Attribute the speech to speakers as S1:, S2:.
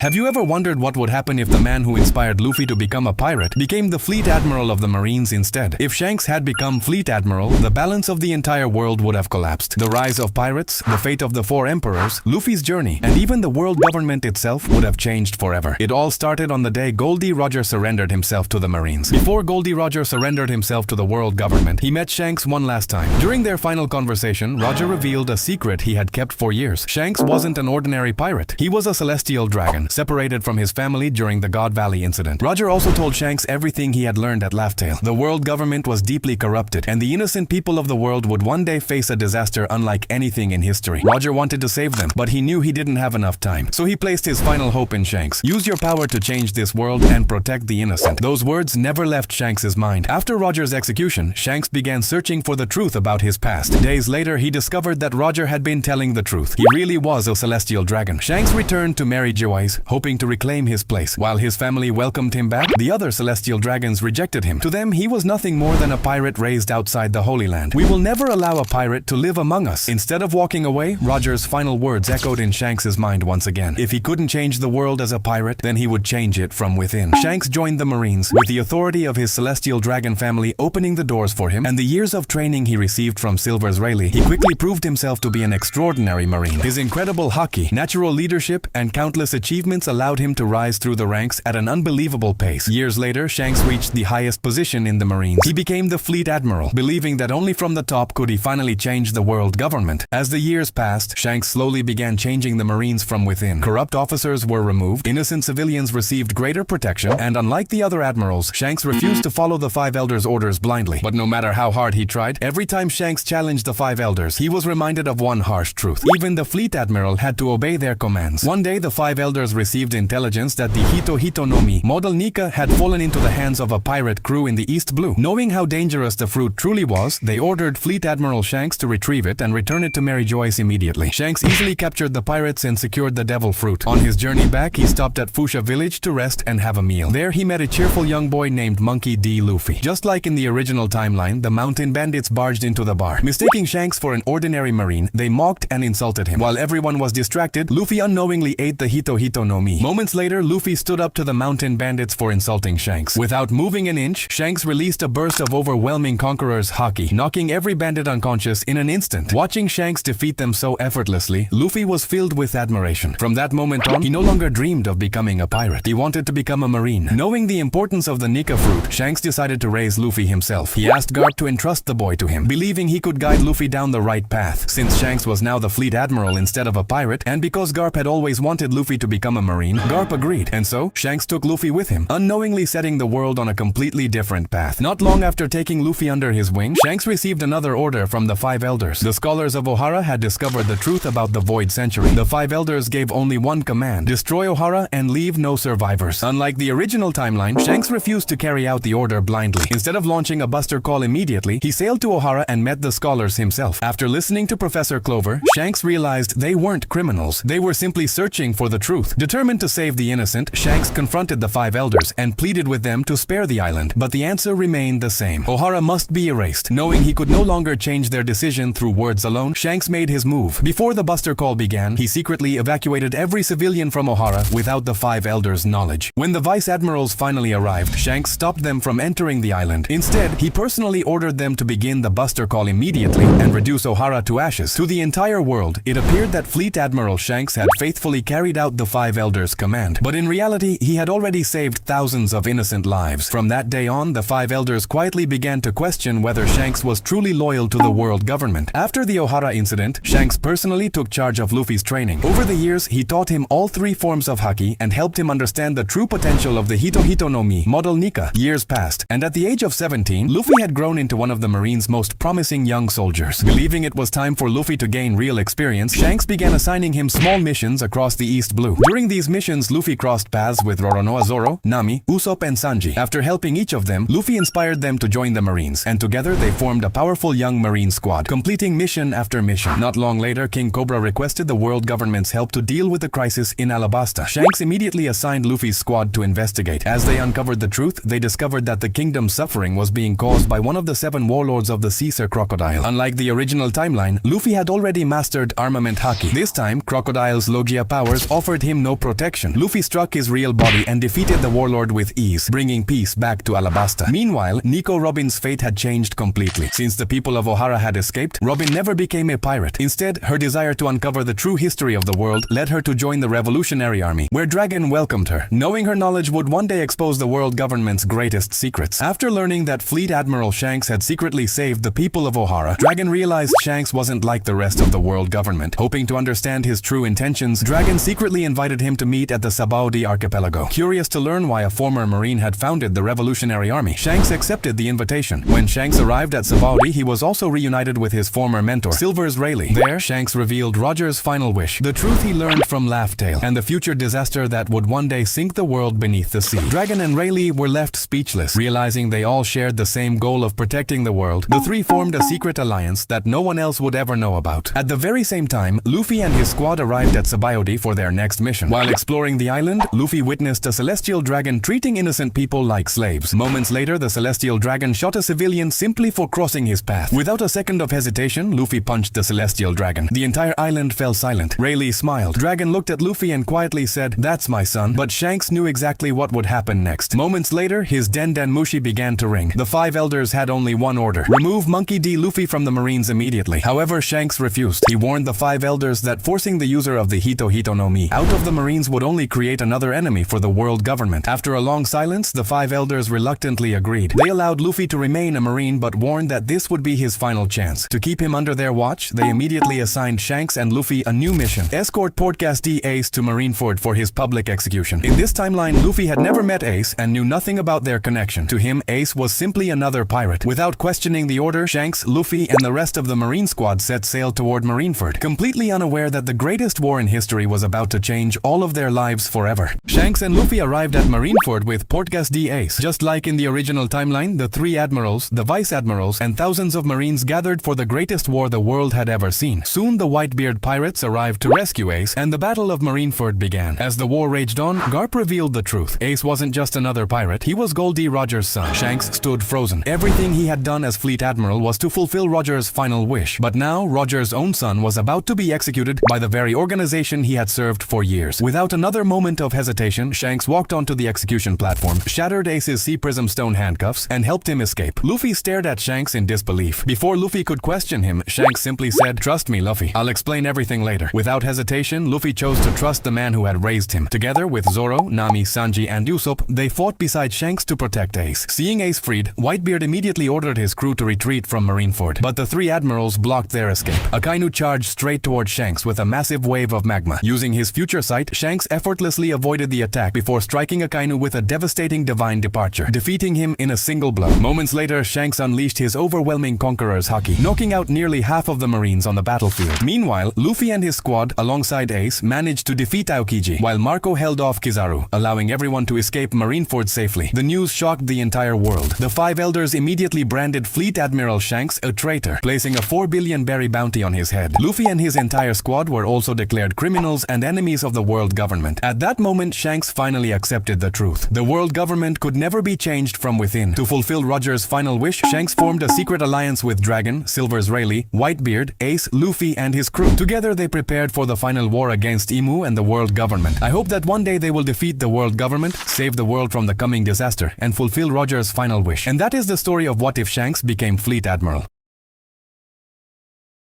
S1: Have you ever wondered what would happen if the man who inspired Luffy to become a pirate became the Fleet Admiral of the Marines instead? If Shanks had become Fleet Admiral, the balance of the entire world would have collapsed. The rise of pirates, the fate of the four emperors, Luffy's journey, and even the world government itself would have changed forever. It all started on the day Goldie Roger surrendered himself to the Marines. Before Goldie Roger surrendered himself to the world government, he met Shanks one last time. During their final conversation, Roger revealed a secret he had kept for years. Shanks wasn't an ordinary pirate. He was a celestial dragon, separated from his family during the God Valley incident. Roger also told Shanks everything he had learned at Laugh-Tale. The world government was deeply corrupted, and the innocent people of the world would one day face a disaster unlike anything in history. Roger wanted to save them, but he knew he didn't have enough time. So he placed his final hope in Shanks. Use your power to change this world and protect the innocent. Those words never left Shanks' mind. After Roger's execution, Shanks began searching for the truth about his past. Days later, he discovered that Roger had been telling the truth. He really was a celestial dragon. Shanks returned to Mary Joyce, hoping to reclaim his place. While his family welcomed him back, the other celestial dragons rejected him. To them, he was nothing more than a pirate raised outside the Holy Land. We will never allow a pirate to live among us. Instead of walking away, Roger's final words echoed in Shanks' mind once again. If he couldn't change the world as a pirate, then he would change it from within. Shanks joined the Marines, with the authority of his celestial dragon family opening the doors for him, and the years of training he received from Silver's Rayleigh. He quickly proved himself to be an extraordinary Marine. His incredible haki, natural leadership, and countless achievements allowed him to rise through the ranks at an unbelievable pace. Years later, Shanks reached the highest position in the Marines. He became the Fleet Admiral, believing that only from the top could he finally change the world government. As the years passed, Shanks slowly began changing the Marines from within. Corrupt officers were removed, innocent civilians received greater protection, and unlike the other admirals, Shanks refused to follow the Five Elders' orders blindly. But no matter how hard he tried, every time Shanks challenged the Five Elders, he was reminded of one harsh truth. Even the Fleet Admiral had to obey their commands. One day, the Five Elders received intelligence that the Hito no Mi model Nika had fallen into the hands of a pirate crew in the East Blue. Knowing how dangerous the fruit truly was, they ordered Fleet Admiral Shanks to retrieve it and return it to Mary Joyce immediately. Shanks easily captured the pirates and secured the devil fruit. On his journey back, he stopped at Fuchsia village to rest and have a meal. There, he met a cheerful young boy named Monkey D. Luffy. Just like in the original timeline, the mountain bandits barged into the bar. Mistaking Shanks for an ordinary marine, they mocked and insulted him. While everyone was distracted, Luffy unknowingly ate the Hito no Mi. Moments later, Luffy stood up to the mountain bandits for insulting Shanks. Without moving an inch, Shanks released a burst of overwhelming conqueror's haki, knocking every bandit unconscious in an instant. Watching Shanks defeat them so effortlessly, Luffy was filled with admiration. From that moment on, he no longer dreamed of becoming a pirate. He wanted to become a marine. Knowing the importance of the Nika fruit, Shanks decided to raise Luffy himself. He asked Garp to entrust the boy to him, believing he could guide Luffy down the right path. Since Shanks was now the Fleet Admiral instead of a pirate, and because Garp had always wanted Luffy to become a marine, Garp agreed, and so Shanks took Luffy with him, unknowingly setting the world on a completely different path. Not long after taking Luffy under his wing, Shanks received another order from the Five Elders. The scholars of Ohara had discovered the truth about the Void Century. The Five Elders gave only one command: destroy Ohara and leave no survivors. Unlike the original timeline, Shanks refused to carry out the order blindly. Instead of launching a buster call immediately, he sailed to Ohara and met the scholars himself. After listening to Professor Clover, Shanks realized they weren't criminals. They were simply searching for the truth. Determined to save the innocent, Shanks confronted the Five Elders and pleaded with them to spare the island, but the answer remained the same. Ohara must be erased. Knowing he could no longer change their decision through words alone, Shanks made his move. Before the buster call began, he secretly evacuated every civilian from Ohara without the Five Elders' knowledge. When the Vice Admirals finally arrived, Shanks stopped them from entering the island. Instead, he personally ordered them to begin the buster call immediately and reduce Ohara to ashes. To the entire world, it appeared that Fleet Admiral Shanks had faithfully carried out the Five Elders' command, but in reality, he had already saved thousands of innocent lives. From that day on, the Five Elders quietly began to question whether Shanks was truly loyal to the world government. After the Ohara incident, Shanks personally took charge of Luffy's training. Over the years, he taught him all three forms of haki and helped him understand the true potential of the Hito no Mi model Nika. Years passed, and at the age of 17, Luffy had grown into one of the Marines' most promising young soldiers. Believing it was time for Luffy to gain real experience, Shanks began assigning him small missions across the East Blue. During these missions, Luffy crossed paths with Roronoa Zoro, Nami, Usopp, and Sanji. After helping each of them, Luffy inspired them to join the Marines, and together they formed a powerful young Marine squad, completing mission after mission. Not long later, King Cobra requested the world government's help to deal with the crisis in Alabasta. Shanks immediately assigned Luffy's squad to investigate. As they uncovered the truth, they discovered that the kingdom's suffering was being caused by one of the 7 warlords of the sea, Sir Crocodile. Unlike the original timeline, Luffy had already mastered armament haki. This time, Crocodile's Logia powers offered him no protection. Luffy struck his real body and defeated the warlord with ease, bringing peace back to Alabasta. Meanwhile, Nico Robin's fate had changed completely. Since the people of Ohara had escaped, Robin never became a pirate. Instead, her desire to uncover the true history of the world led her to join the Revolutionary Army, where Dragon welcomed her, knowing her knowledge would one day expose the world government's greatest secrets. After learning that Fleet Admiral Shanks had secretly saved the people of Ohara, Dragon realized Shanks wasn't like the rest of the world government. Hoping to understand his true intentions, Dragon secretly invited him to meet at the Sabaody archipelago. Curious to learn why a former Marine had founded the Revolutionary Army, Shanks accepted the invitation. When Shanks arrived at Sabaody, he was also reunited with his former mentor, Rayleigh. There, Shanks revealed Roger's final wish, the truth he learned from Laugh Tale, and the future disaster that would one day sink the world beneath the sea. Dragon and Rayleigh were left speechless, realizing they all shared the same goal of protecting the world. The three formed a secret alliance that no one else would ever know about. At the very same time, Luffy and his squad arrived at Sabaody for their next mission. While exploring the island, Luffy witnessed a celestial dragon treating innocent people like slaves. Moments later, the celestial dragon shot a civilian simply for crossing his path. Without a second of hesitation, Luffy punched the celestial dragon. The entire island fell silent. Rayleigh smiled. Dragon looked at Luffy and quietly said, "That's my son." But Shanks knew exactly what would happen next. Moments later, his Den Den Mushi began to ring. The five elders had only one order: remove Monkey D. Luffy from the Marines immediately. However, Shanks refused. He warned the five elders that forcing the user of the Hito Hito no Mi out of the Marines would only create another enemy for the world government. After a long silence, the five elders reluctantly agreed. They allowed Luffy to remain a Marine but warned that this would be his final chance. To keep him under their watch, they immediately assigned Shanks and Luffy a new mission: escort Portgas D. Ace to Marineford for his public execution. In this timeline, Luffy had never met Ace and knew nothing about their connection. To him, Ace was simply another pirate. Without questioning the order, Shanks, Luffy, and the rest of the Marine squad set sail toward Marineford, completely unaware that the greatest war in history was about to change all of their lives forever. Shanks and Luffy arrived at Marineford with Portgas D. Ace. Just like in the original timeline, the three admirals, the vice admirals, and thousands of Marines gathered for the greatest war the world had ever seen. Soon the Whitebeard pirates arrived to rescue Ace, and the Battle of Marineford began. As the war raged on, Garp revealed the truth. Ace wasn't just another pirate, he was Goldie Roger's son. Shanks stood frozen. Everything he had done as Fleet Admiral was to fulfill Roger's final wish. But now, Roger's own son was about to be executed by the very organization he had served for years. Without another moment of hesitation, Shanks walked onto the execution platform, shattered Ace's Sea Prism Stone handcuffs, and helped him escape. Luffy stared at Shanks in disbelief. Before Luffy could question him, Shanks simply said, "Trust me, Luffy. I'll explain everything later." Without hesitation, Luffy chose to trust the man who had raised him. Together with Zoro, Nami, Sanji, and Usopp, they fought beside Shanks to protect Ace. Seeing Ace freed, Whitebeard immediately ordered his crew to retreat from Marineford. But the three admirals blocked their escape. Akainu charged straight toward Shanks with a massive wave of magma. Using his future sight, Shanks effortlessly avoided the attack before striking Akainu with a devastating divine departure, defeating him in a single blow. Moments later, Shanks unleashed his overwhelming Conqueror's Haki, knocking out nearly half of the Marines on the battlefield. Meanwhile, Luffy and his squad, alongside Ace, managed to defeat Aokiji, while Marco held off Kizaru, allowing everyone to escape Marineford safely. The news shocked the entire world. The five elders immediately branded Fleet Admiral Shanks a traitor, placing a 4 billion berry bounty on his head. Luffy and his entire squad were also declared criminals and enemies of the world government. At that moment, Shanks finally accepted the truth. The world government could never be changed from within. To fulfill Roger's final wish, Shanks formed a secret alliance with Dragon, Rayleigh, Whitebeard, Ace, Luffy, and his crew. Together, they prepared for the final war against Imu and the world government. I hope that one day they will defeat the world government, save the world from the coming disaster, and fulfill Roger's final wish. And that is the story of what if Shanks became Fleet Admiral.